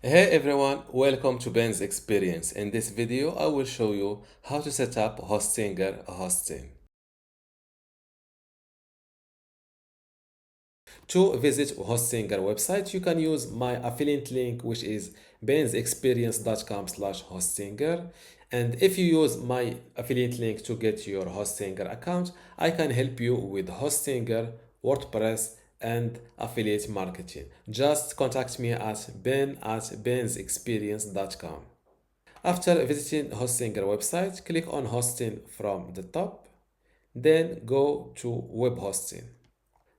Hey everyone, welcome to Ben's Experience. In this video, I will show you how to set up Hostinger hosting. To visit Hostinger website, you can use my affiliate link, which is bensexperience.com/hostinger. And if you use my affiliate link to get your Hostinger account, I can help you with Hostinger, WordPress, and affiliate marketing. Just contact me at ben@bensexperience.com. After visiting Hostinger website, click on hosting from the top, then go to web hosting.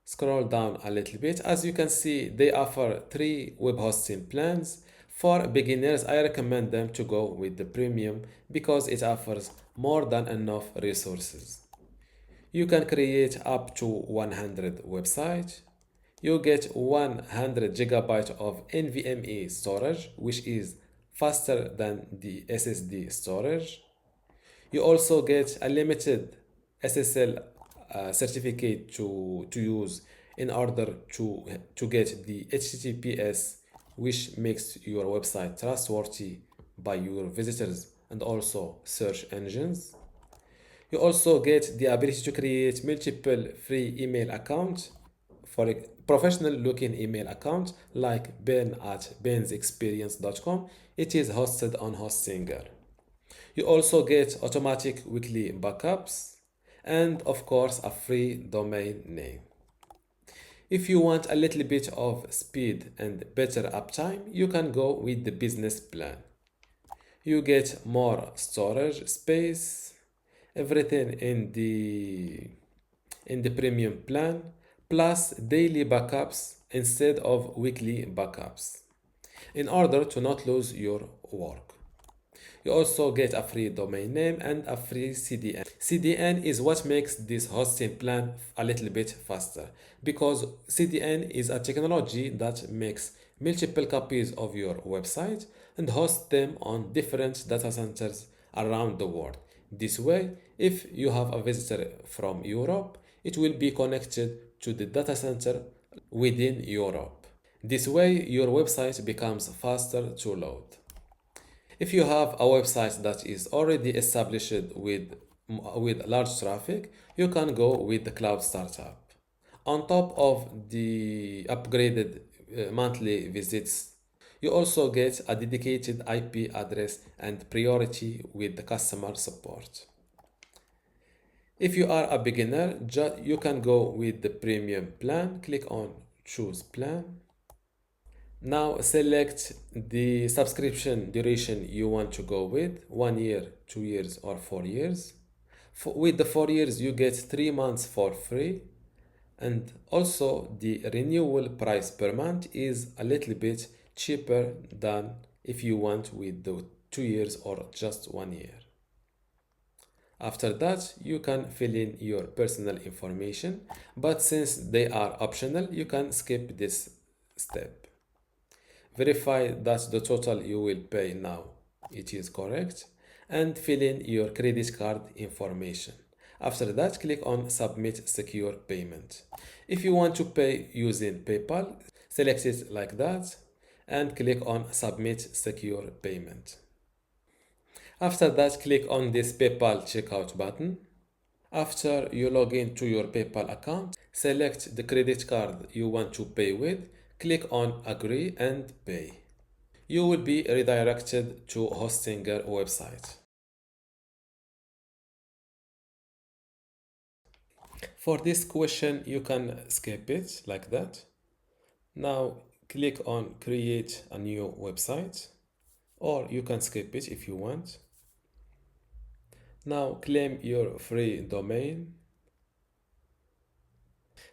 Scroll down a little bit. As you can see, they offer three web hosting plans. For beginners, I recommend them to go with the premium because it offers more than enough resources. You can create up to 100 websites. You get 100 gigabyte of NVMe storage, which is faster than the SSD storage. You also get a limited SSL certificate to use in order to get the HTTPS, which makes your website trustworthy by your visitors and also search engines. You also get the ability to create multiple free email accounts for a professional looking email account like ben@bensexperience.com. It is hosted on Hostinger. You also get automatic weekly backups and of course a free domain name. If you want a little bit of speed and better uptime, you can go with the business plan. You get more storage space, everything in the premium plan, plus daily backups instead of weekly backups in order to not lose your work. You also get a free domain name and a free CDN. CDN is what makes this hosting plan a little bit faster because CDN is a technology that makes multiple copies of your website and hosts them on different data centers around the world. This way, if you have a visitor from Europe, it will be connected to the data center within Europe. This way, your website becomes faster to load. If you have a website that is already established with large traffic, you can go with the cloud startup. On top of the upgraded monthly visits, you also get a dedicated IP address and priority with the customer support. If you are a beginner, you can go with the premium plan. Click on choose plan. Now select the subscription duration you want to go with, 1 year, 2 years, or 4 years. With the 4 years, you get 3 months for free. And also the renewal price per month is a little bit cheaper than if you want with the 2 years or just 1 year. After that, you can fill in your personal information, but since they are optional, you can skip this step. Verify that the total you will pay now it is correct and fill in your credit card information. After that, click on Submit Secure Payment. If you want to pay using PayPal, select it like that and click on Submit Secure Payment. After that, click on this PayPal checkout button. After you log in to your PayPal account, select the credit card you want to pay with, click on Agree and Pay. You will be redirected to Hostinger website. For this question, you can skip it like that. Now click on Create a new website, or you can skip it if you want. Now claim your free domain.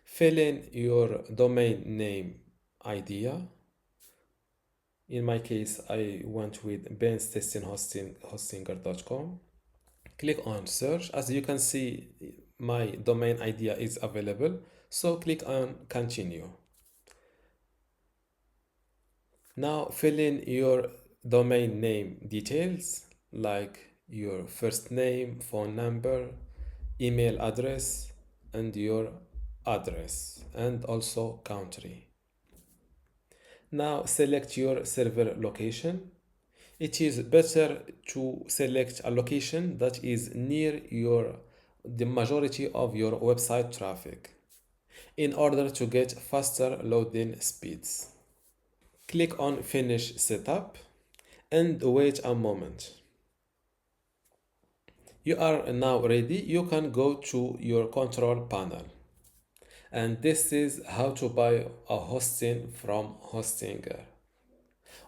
Fill in your domain name idea. In my case, I went with benstestinghostinger.com. Click on search. As you can see, my domain idea is available. So click on continue. Now fill in your domain name details like your first name, phone number, email address, and your address, and also country. Now select your server location. It is better to select a location that is near the majority of your website traffic in order to get faster loading speeds. Click on Finish Setup and wait a moment. You are now ready. You can go to your control panel. And this is how to buy a hosting from Hostinger.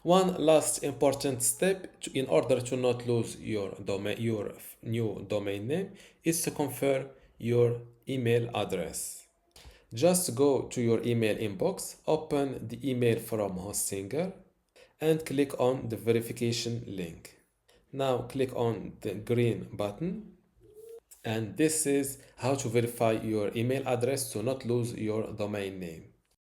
One last important step in order to not lose your new domain name is to confirm your email address. Just go to your email inbox, open the email from Hostinger, and click on the verification link. Now click on the green button, and this is how to verify your email address to not lose your domain name.